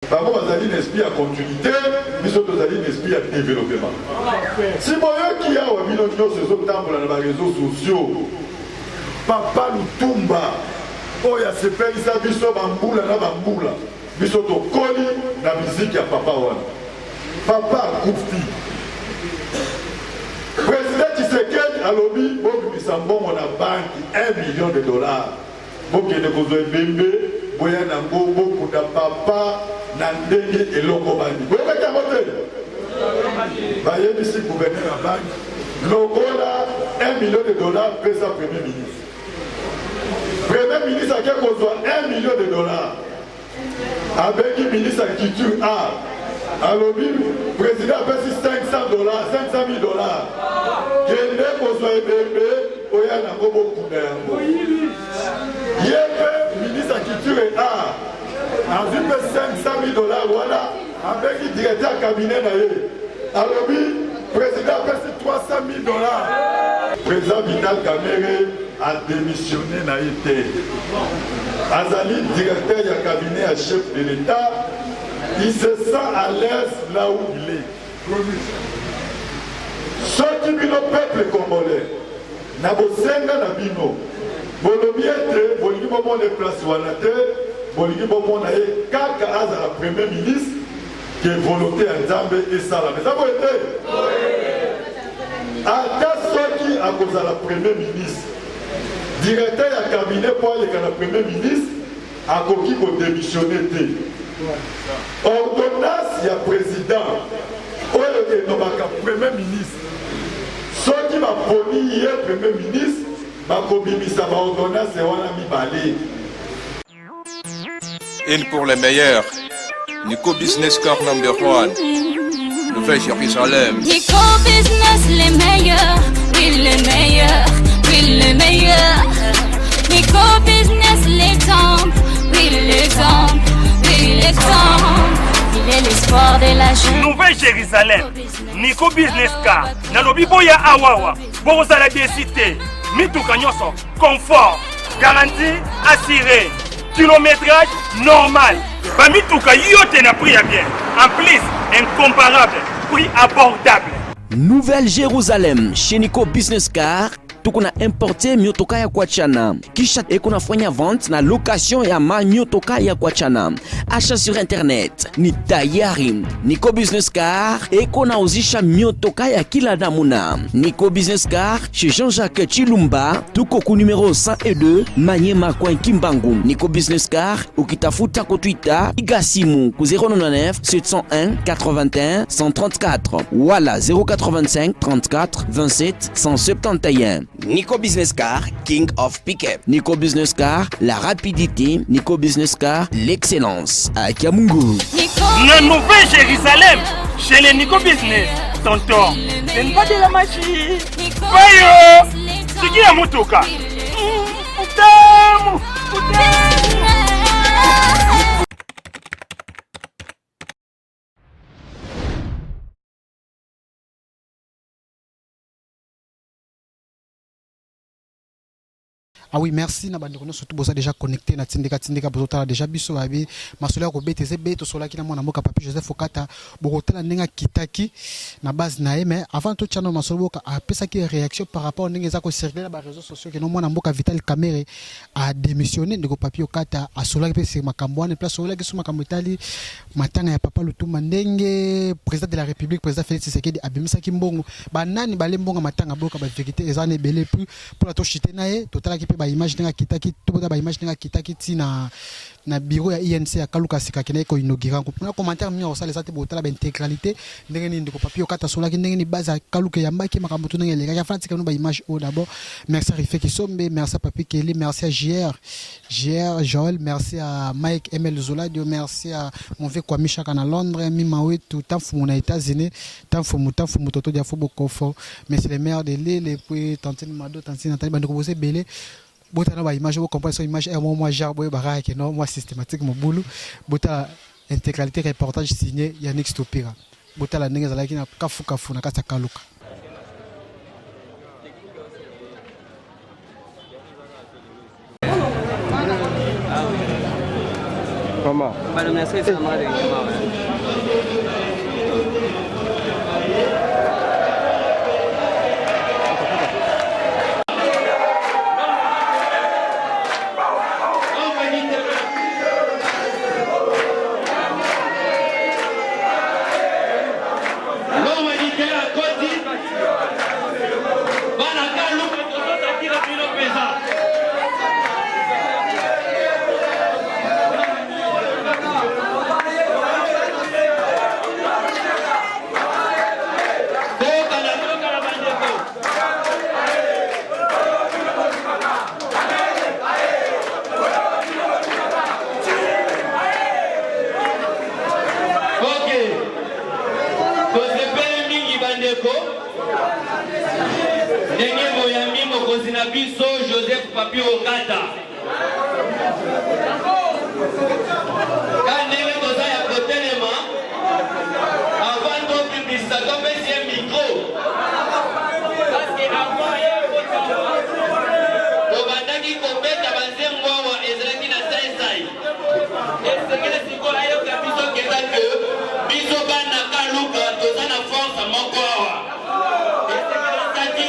Par contre, vous avez un esprit à continuité, mais surtout vous avez un esprit à développement. Si vous qui a un million de temps dans les réseaux sociaux, Papa Lutumba, oh il y a ce pays ça biso bamboula na bamboula, biso to koli na musique ya papa wana. Papa Koufi. Président Tshisekedi a lobby bon bisambon on a banque $1 million. Bon qui ne cause bembe, boya na gogo kuda papa na ndenge eloko bandi. Boya ka mote. Baye bisi gouverneur na banque. Logola $1 million pesa premier ministre. Premier ministre a quelque chose $1 million. Avec le ministre de la culture alors le président a payé $500, $500 000. Quel est le bébé au Yana Bobo Koudéango? Le ministre de la culture et art a payé $500 000. Voilà, avec le directeur du cabinet. Alors le président a payé $300 000. Président Vital Kamerhe a démissionné na été. Azali, directeur du cabinet à chef de l'État, il se sent à l'aise là où il est. Ceux qui vivent au peuple congolais, na bosenga na bino, bolobiete, bolingi bomo les places wanate, bolingi bomo na ye kaka azala premier ministre, qui est volonté à Nzambe et Salam. Mais ça vous été? Ata ceux qui a causé la premier ministre. Directeur du cabinet pour aller à la premier ministre a coquille pour démissionner. Ordonnance, il y a président. Ou le premier ministre. Ceux qui m'a poli hier premier ministre, m'a commis sa ordonnance et on a mis balai. Une pour les meilleurs. Nico Business Car number 1. Nouvelle-Jérusalem. Nico Business les meilleurs. Oui les meilleurs. Oui les meilleurs. Nico Business l'exemple. Oui l'exemple. Oui l'exemple. Il est l'espoir de la jeune. Nouvelle-Jérusalem. Nico Business Car. Nalobi boya awawa. Bozala décité. Mituka nyoso. Confort. Garantie assurée. Kilométrage normal. Bamituka yote na prix à bien. En plus, incomparable. Prix abordable. Nouvelle-Jérusalem. Chez Nico Business Car. Tukuna importe miotoka ya kuachana. Kisha ekuna fanya vente na location ya ma miotoka ya kuachana. Achat sur internet ni tayari. Nico Business Car ekona uzisha miotoka ya kila namuna. Nico Business Car chez Jean-Jacques Chilumba. Tuko ku numéro 102 Manyema Coin Kimbangu. Nico Business Car ukitafuta ko Twitter igasimu ku 099 701 81 134. Wala 085 34 27 171. Nico Business Car, King of Pickup. Nico Business Car, la rapidité. Nico Business Car, l'excellence. À Kiamungu. La Nouvelle-Jérusalem, chez les Nico Business. Tonton, ce n'est pas de la magie. Voyons, c'est qui a motoka? Putain. Ah oui, merci. Na bandi kono surtout boza déjà connecté na tindika bozotala déjà biso babi masolo ya ko BTZ beto sola kina mwana mboka Papi Joseph Okata bokotela ndenga kitaki na base na mais avant tout channel masolo boka a pesa ki réaction par rapport ndenga za ko circuler na réseaux sociaux que no mwana mboka Vital Kamerhe a démissionné ndeko Papi Okata a sola pe se makambo wana place sola ke suma kamotali matanga ya Papa Lutumba ndenge président de la République président Félix Tshisekedi abimisa kimbongo ba nani bale mbonga matanga boka ba vérité ezane belé plus pour la tochité nae total ki ba image nga kitaki to ba image nga kitaki ti na bureau ya INC ya Kaluka Sika kene ko inaugurer ko na commentaire mi osala sa te botala ba intégralité ndenge ni ndeko Papi Okata sola ki ndenge ni base ya Kaluka ya mbaki makambo to ndenge le ka fati ka no ba image au d'abord merci à Rifé Kisombe, merci à Papi Kelly, merci à JR Joël, merci à Mike Emel Zoladio, merci à mon vieux Kwame Chaka na Londres, mi mawe tout temps fou na États-Unis, temps fou toto dia fou bokofo, mais c'est les meilleurs de l'île et puis tantine Mado, tantine Nathalie bande ko bosé belé. Bota ba image, vous comprenez son image, moi jarbo bara que non, moi systématique mon boulot. Bota intégralité reportage signé Yannick Stopira. Bota la ndenge zalaki na kafu na kasa Kaluka. Comment? Joseph Papi Okata. Quand Nene Toza ya kotelema, avant de publier ça, comme c'est un micro. Parce que avant, il y a un peu de temps. Au Bandaki Kopet, à Banzem Wawa, Ezraki na Saïsaï. Et c'est que les Siko Ayo Kapiso Kedake, Biso Bana Kaluka, Toza na force à Mokoawa. Et c'est que les Sati.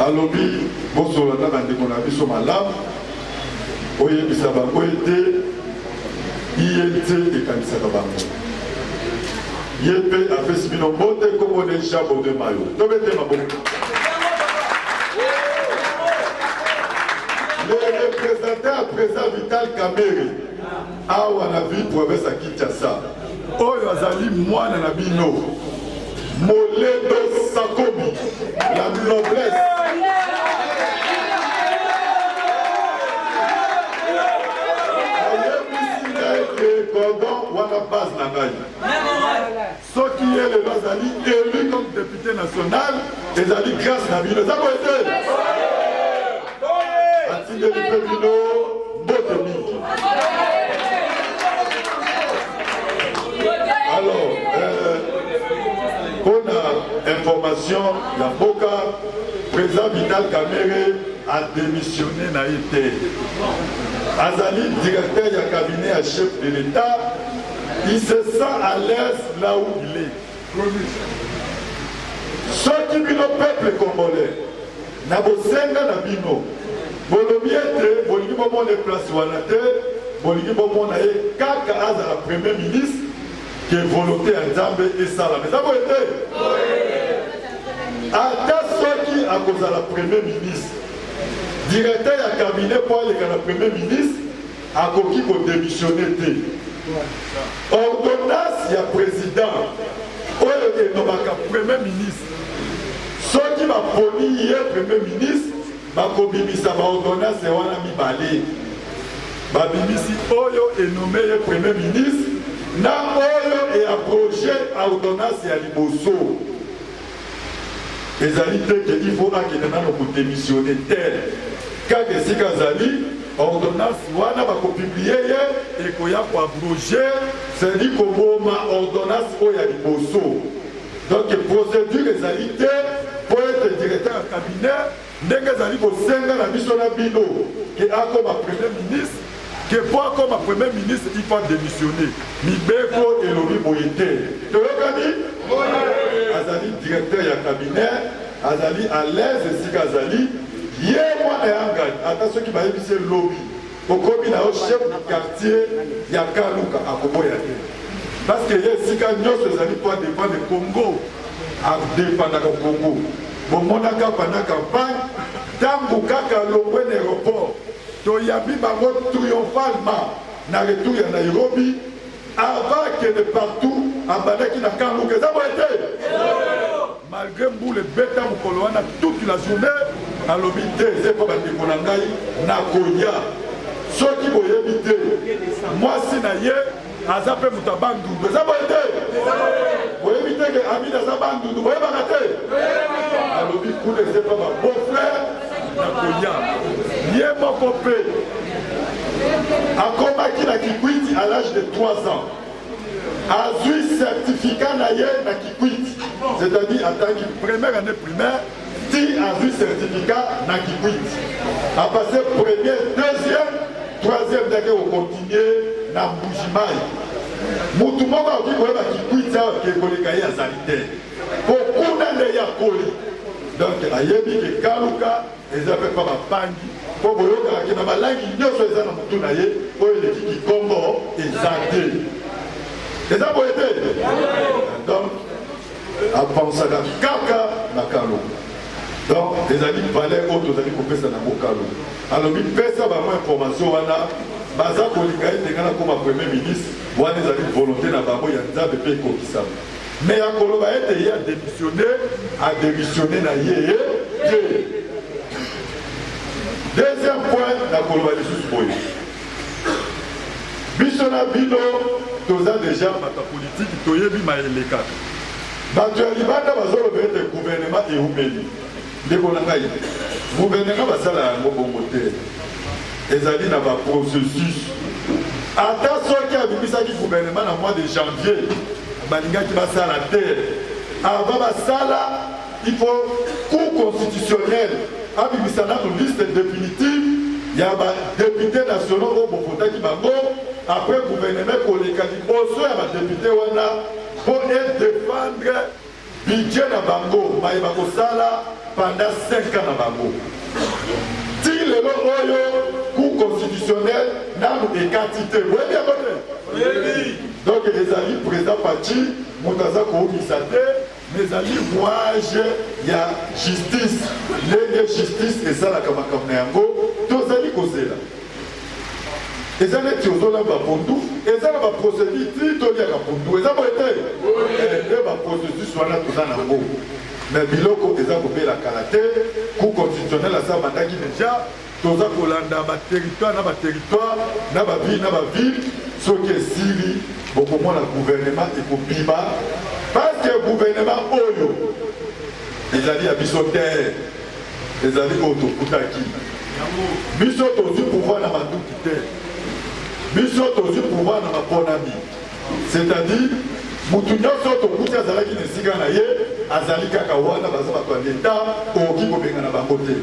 alobi bosola na bandeko na biso malamu oyebisa bango ete ye te ekanisaka bango ye mpe apesi bino mbote kombo ne jabo de mayo tobete maboko. Le représentateur présent Vital Kamerhe awa na ville province ya Kinshasa oyo azali mwana na bino Moledo Sakobi la noblesse cordon wana base na ngai soki ye lelo azali élu comme député national ezali grâce na bino eza koete atindeli mpe bino mbote mingi. Alors mpona information ya mboka président Vital Kamerhe a démissionné na ye te azali directeur ya cabinet ya chef de l'État il se sent à l'aise là où il est. Ceux qui vivent au peuple congolais, na bosenga na bino, bolobi ete bolingi bomona place wana te, bolingi bomona ye kaka azala premier ministre que volonté ya Nzambe esala. Mais ça va ete ata soki akozala premier ministre, directeur ya cabinet po aleka na premier ministre akoki kodémissionner te. Ordonnance ya président oyo enomaka premier ministre, soki baponi ye premier ministre bakobimisa baordonnance wana mibale, babimisi oyo enome ye premier ministre na oyo eabroge ordonnance ya liboso. ezali te ke il faut akende nano kodémissionner tel kaka esika azali ordonnance wana bakopiblie ye ekoya koabroge sedi koboma ordonnance oyo ya liboso. Donc procédure ezali te po ete directeur ya cabinet ndenge ezali kosenga na biso na bino ke akoma premier ministre que pour comme premier ministre il faut démissionner. Mibeko elobi boye te. Toyokani azali directeur ya cabinet, azali à l'aise esika azali ye mwana yanga ata soki bayebisi lobby okomi na chef du quartier ya Kaluka akoboya te. Parce que ye esika nyonso ezali po dépendre de Congo a dépendre de Congo. Bomonaka pendant campagne tangu kaka longwe na aéroport toyabi bango triomphalement na retour ya Nairobi avant que de partout abandaki na Kaluka eza boye te. Malgré Mboule beta mokolo wana toute la journée alobi te eze po bandeko na ngai na koya soki boyebi te mwasi na ye aza mpe moto abandundu eza boye te. Boyebi te ke Amine aza bandundu boyebaka te alobi kuna eze po ba beau frère na koya ye moko mpe akomaki na Kikwiti à l'âge de 3 ans azwi certificat na ye na Kikwiti, c'est-à-dire en tant que première année primaire ti azwi certificat na Kikwiti a passé première, deuxième, troisième dake okontinue na Mbujimai. Mutu moko akoki koyeba Kikwiti awa kekoleka ye azali te kokuna nde ya koli. Donc ayebi ke Kaluka eza mpe pa bapangi mpo boyokalaki na balangi nyonso eza na motu na ye oyo eleki Kikongo eza te. eza boye te. Donc apensaka kaka na Kaluka. Donc ezali valeur oyo tozali kopesa nango Kaluka. Alobi pesa bango information wana baza kolinga ete nga nakoma premier ministre wana ezali volonté na bango ya Nzambe mpe ekokisama. Mais akoloba ete ye adémissionné na ye te. Deuxième point nakoloba lisusu boye biso na bino toza déjà bato politique toyebi maeleka bato ya libanda bazoloba ete gouvernement eumeli ndeko na ngai gouvernement basala yango bongo te ezali na baprocessus. Ata soki abimisaki gouvernement na mois de janvier balingaki basala te avant basala il faut cour constitutionnel abimisa nano liste définitive ya badéputé nationaux oyo bofotaki bango après gouvernement koleka liboso ya badéputé wana po défendre budget na bango bayeba kosala pendant 5 ans na bango ti lelo oyo cour constitutionnel nano ekati te boyebi yango te. Donc ezali président parti moto aza koomisa te mais ezali voyage ya justice ndenge justice esalaka makambo na yango tozali kozela eza neti ozolamba pondu eza na baprocédure ti toliaka pondu eza boye te nde baprocessus wana toza nango mais biloko eza kobela kala te cour constitutionnel asa bandaki déjà toza kolanda baterritoire na baville soki esili bokomona gouvernement ekobima parce que gouvernement oyo ezali ya biso te ezali oyo tokutaki biso tozwi pouvoir na manduki te biso tozwi pouvoir na maponami c'est-à-dire mutu nyonso tokuti azalaki na esika na ye azali kaka wana baza bato ya leta okoki kobenga na bango te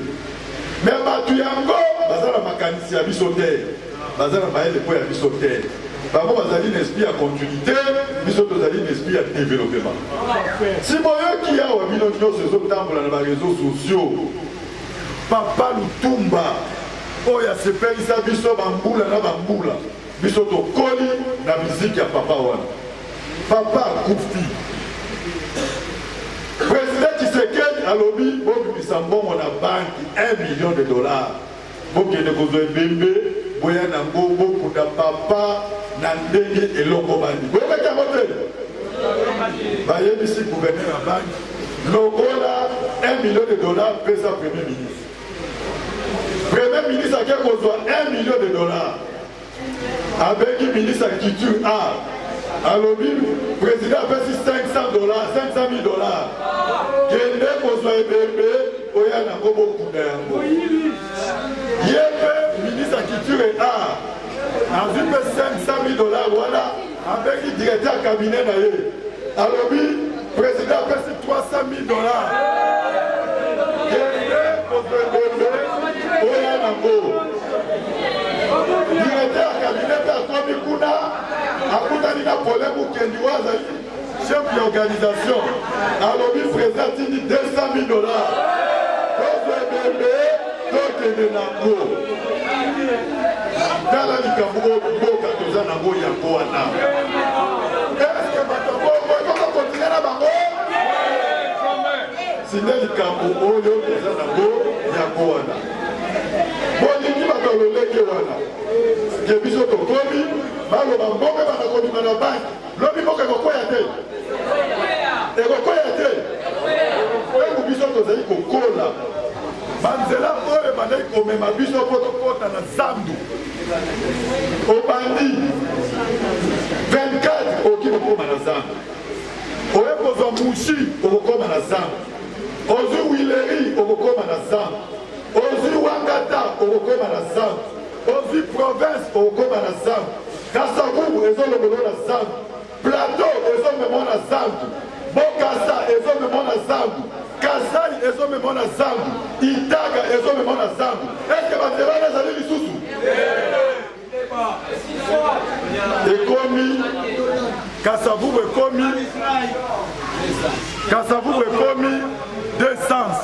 mais bato yango baza na makanisi ya biso te baza na mayele po ya biso te bango bazali na esprit ya continuité biso tozali na esprit ya développement. Si boyoki awa bino nyonso ezotambola na bareseau sociaux, Papa Lutumba oyo asepelisa biso bambula na bambula biso tokoli na miziki ya papa wana. Papa akufi, président Tshisekedi alobi bobimisa mbongo na banki $1 million. Bokende kozwa ebembe boya nango bokunda papa na ndenge eloko bandi boyebaki yango te bayebisi gouverneur ya banki lokola $1 million pesa premier ministre. Premier ministre ake kozwa $1 million abengi ministre ya culture art alobi président apesi $500 kende kozwa ebembe oya nango bokunda yango. Ye mpe ministre ya culture et art azwi mpe $500,000 wana abengi directeur ya cabinet na ye alobi président apesi $300,000 kende kozwa ebembe oya nango. Directeur ya cabinet mpe akomi kuna akutani na problème ukendi wa azali chef ya organisation alobi président atindi $200,000 kozwa ebembe tokende nango. Tala likambo boka toza nango yango wana. Eske bato bongo ekoka kontinue na bango? Sinde likambo oyo toza nango yango wana. Bolingi bato lolenge wana ke biso tokomi baloba mbongo bana kobima na banki lobi mboka ekokwea te, ekokwea te. Oyo biso tozali kokola banzela oyo bandaki komema biso po tokota na zandu obandi 24 oki kokoma na zandu oye kozwa mushi okokoma na zandu ozwi wileri okokoma na zandu ozwi wangata okokoma na zandu ozwi province okokoma na zandu kasavubu ezolobelo na zandu plateau ezomemo na zandu bokasa ezomemo na zandu Kasai ezomemo na zandu Itaga ezomemo na zandu. Eske banzela ezali lisusu ekomi Kasavubu ekomi deux sens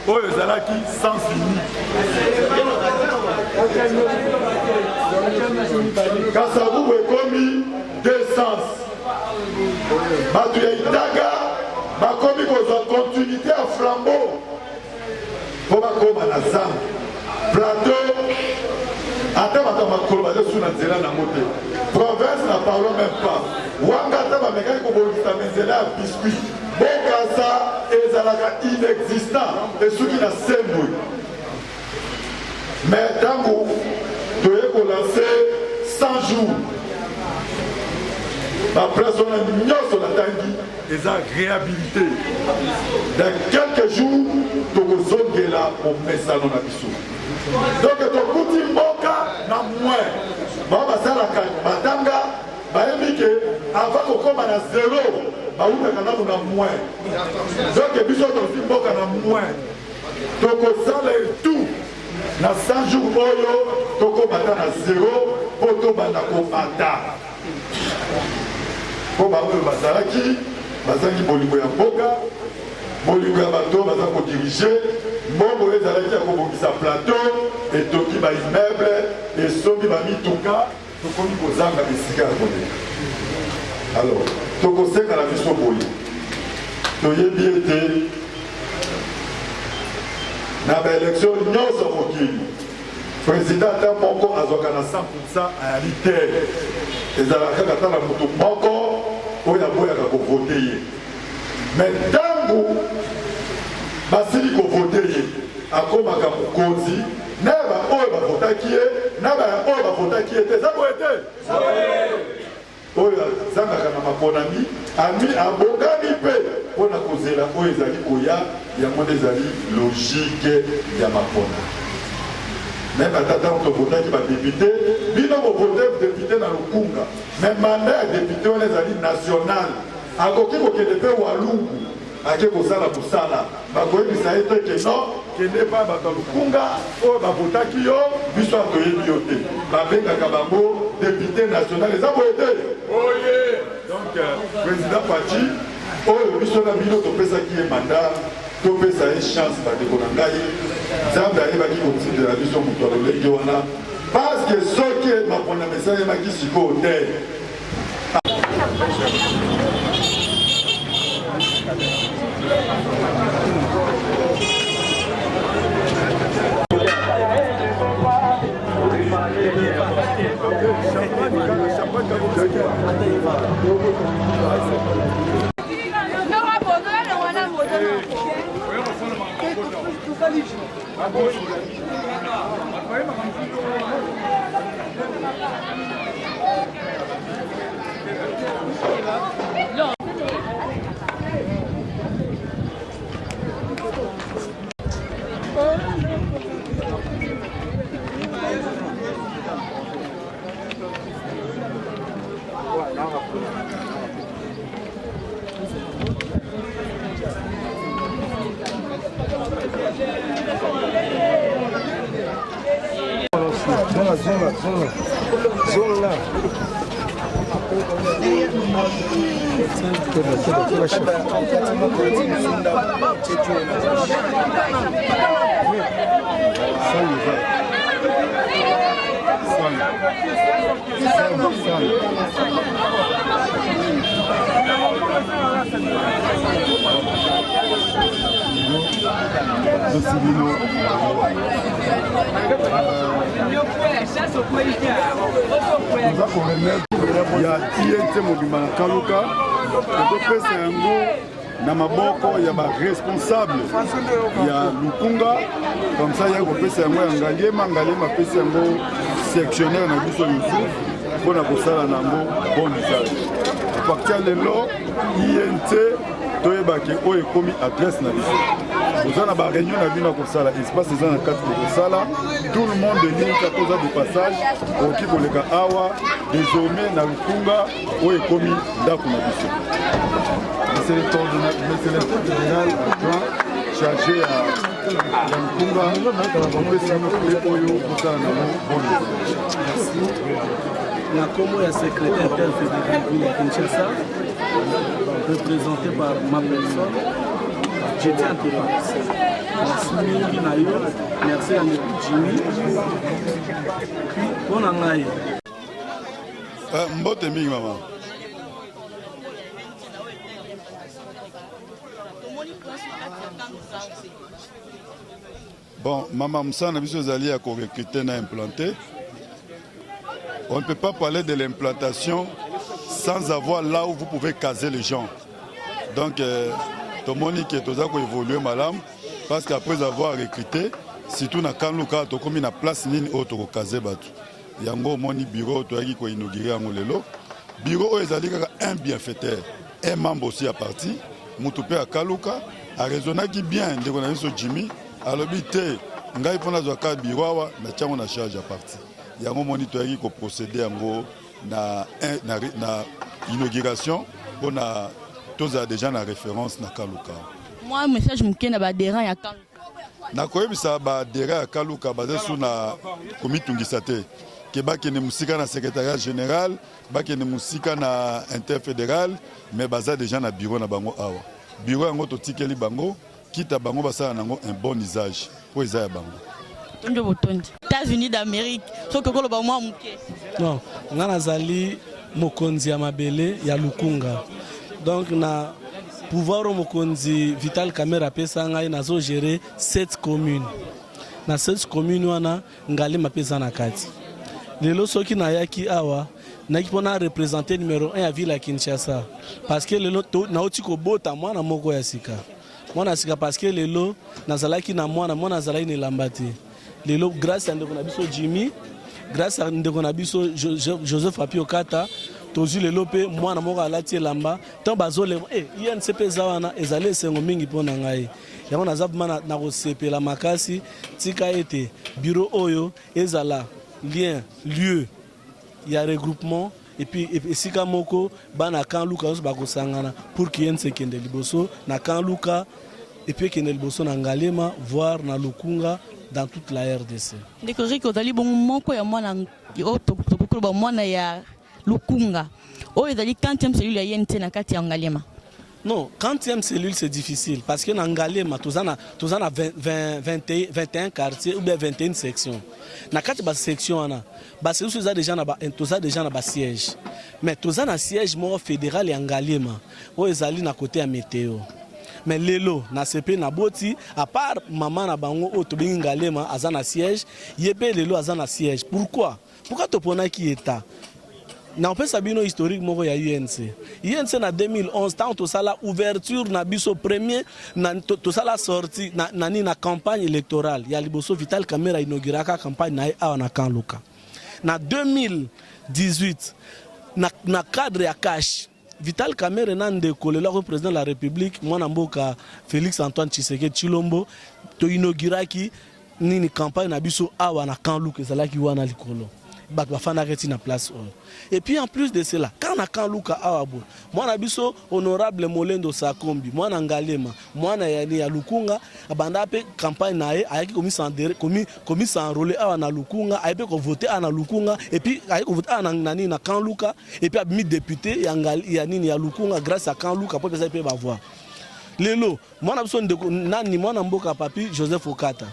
oyo ezalaki sens unique. Kasavubu ekomi deux sens. Bato ya Itaga bakomi kozwa continuité ya flambeau po bakoma na zandu plateau ata bato makolo bazosu na nzela nango te. Province na parlons même pas. Wanga ata bamekaki kobongisa nzela ya biscuit bokasa ezalaka inexistant esuki na sembwe. Mais ntango toye kolanse 100 jours bapresse wana nyonso natangi eza réhabilité. Dans quelques jours tokozongela omesano na biso. Donc tokuti mboka na moins babasalaka batanga bayebi ke avant kokoma na zéro bautaka nano na moins. Donc biso tokuti mboka na moins tokozala tout na 100 jours oyo tokomata na zéro po tobanda kobata po baoyo bazalaki bazangi bolingo ya mboka bolingo ya bato baza kodirige mbongo ezalaki ya kobongisa plateau etoki baimmeuble esombi bamituka tokomi kozanga esika ya koleka. Alors tokosenga na biso boye toyebi ete na baélection nyonso mokili président ata moko azwaka na 100% ayali te ezalaka kaka ata na moto moko oyo aboyaka kovote ye. Mais ntango basili kovote ye akomaka mokonzi na baoyo bavotaki ye na baoyo bavotaki ye te eza boye te oyo azangaka na maponami ami abongami mpe mpona kozela oyo ezali koya yango nde ezali logike ya mapona. Même atata tovotaki badepute bino bovote depute na Lukunga mais mandat ya depute wana ezali national akoki kokende mpe walungu ake kosala mosala bakoyebisa ye te ke non kende pa bato ya Lukunga oyo bavotaki yo biso atoyebi yo te babengaka bango député national eza boye te donc président Faci oyo biso na bino topesaki ye mandat topesa ye chance bandeko na ngai nzambe ayebaki kotindela biso moto aloleki wana parce que soki maponda mesa ayebaki sikoyo te ya INT mobimba na Kaluka topesa yango na maboko ya baresponsable ya Lukunga comme ça ya kopesa yango ya Ngaliema apesa yango sectionnaire na biso Yusuf mpona kosala nango bon usage à partir lelo INT toyebaki oyo ekomi adresse na biso oza na baréunion na bino ya kosala espace eza na kati ya kosala tout le monde elingi akoza de passage okoki koleka awa désormais na Lukunga oyo ekomi ndako na biso monsieur le directeur général chargé ya Lukunga opesa mpe oyo kosala nango bon la commo est secrétaire fédéral de Kinshasa, représenté par ma personne. J'étais en Thérasse. Merci Mingi Nayo, merci à Jimmy. Puis, bon angaï. Mbote mingi maman. Bon, maman Moussana, biso zali à recruter na implanté. On ne peut pas parler de l'implantation sans avoir là où vous pouvez caser les gens. Donc, tout le monde qui est évolué, madame, parce qu'après avoir recruté, surtout dans Kanluka, tu as mis la place ligne autre au caser. Il y a un bureau qui a inauguré en Olelo. Bureau est un bienfaiteur, un membre aussi à partir. Moutoupe à Kanluka, a raisonné qui bien de connaître Jimmy, à l'obité, il y a un bureau, il y a un charge à partir. Il y a un monitoring qui procédé à l'inauguration pour tous déjà la référence na Kaluka. Moi, message mukena badera ya Kaluka. Na koyebisa badera ya Kaluka basé sur na komitungisate. Ke bakene musika na secrétariat général, bakene musika na interfédéral, mais baza déjà na bureau na bango awa. Bureau yango to tikeli bango, kita bango basala nango un bon usage pour ezaya bango. États-Unis d'Amérique. Non, nga nazali mokonzi ya mabele ya Lukunga. Donc na pouvoir mokonzi Vital Kamera pesa ngai nazo gérer 7 communes. Na 7 communes wana ngali mapesa na kati. Lelo soki na yaki awa na kipona représenter numéro 1 ya ville ya Kinshasa parce que lelo na otiko bota mwana moko ya sika. Mwana sika parce que lelo nazalaki na mwana zalaki ni lambati. Lelo grâce à Ndekonabiso Jimmy, grâce à Ndekonabiso Joseph Apio Kata, tozu lelo pe mwana moko alati lamba, tant bazole INCP zawana ezale sengo mingi pona ngai. Yango nazabuma na kosepela makasi tika ete bureau oyo ezala lien lieu ya regroupement et puis esika moko bana Kanluka ba kosangana pour qu'il y ait kende liboso na Kanluka et puis que Nelboso na Ngalema, voire na Lukunga dans toute la RDC. Découvrir que vous bon moko ya mwana to mwana ya Lukunga. Oh, ils allaient 40e cellule ya YNT na kati ya Ngalema. Non, 40e cellule c'est difficile parce que dans Ngalema, tous en a 21 quartiers ou bien 21 sections. Dans quatre sections, c'est déjà na siège. Mais tous en a siège fédéral et Ngalema. Oh, ils allaient na côté à météo. Mais lelo na CP na boti à part maman na bango o to bingi Ngalema azana siège, yebe lelo azana siège. Pourquoi to pona ki état? Na on peut sabino historique moko ya UNC. UNC na 2011 tant to sala ouverture na biso premier na to sala sortie na campagne électorale. Ya liboso Vital Kamerhe inauguraka campagne na awa na Kanluka. Na 2018 na cadre ya cash Vital Kamerhe na ndekole le président de la République mwana mboka Félix Antoine Tshisekedi Tshilombo to inauguraki nini campagne na biso awa na Kanluka ezalaki wana likolo. Na place. Et puis en plus de cela, quand on a Kanluka Awabo, moi na biso honorable Molendo Sakombi, moi na Ngalema, moi na yani ya Lukunga, abanda pe campagne na ayaki komi s'enrôler awa na Lukunga, ayaki ko voter na Lukunga et puis ayaki ko voter na Kanluka et puis ami député ya nini ya Lukunga grâce à Kanluka pour que ça peut ba voir. Lelo, moi na biso nani moi na mboka papi Joseph Okata.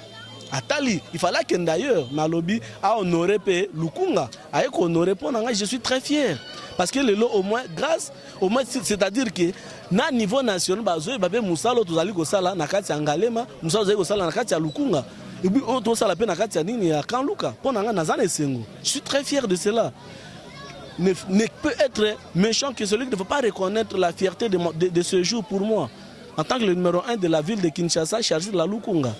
Atali, il fallait que d'ailleurs, Nalobi a honoré Lukunga, a honoré pour Nanga, je suis très fier. Parce que le lot, au moins, grâce, au moins, c'est-à-dire que, na niveau national, bazo, babé Moussalo, tous allez go sala, nakati Ngalema, Moussalo, go sala, nakati Lukunga. Et puis, on doit sala, nakati Nini, à Kanluka, pour Nanga, Nazane Sengo. Je suis très fier de cela. Ne peut être méchant que celui qui ne veut pas reconnaître la fierté de ce jour pour moi, en tant que le numéro 1 de la ville de Kinshasa, chargé de la Lukunga.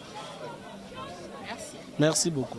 Merci beaucoup.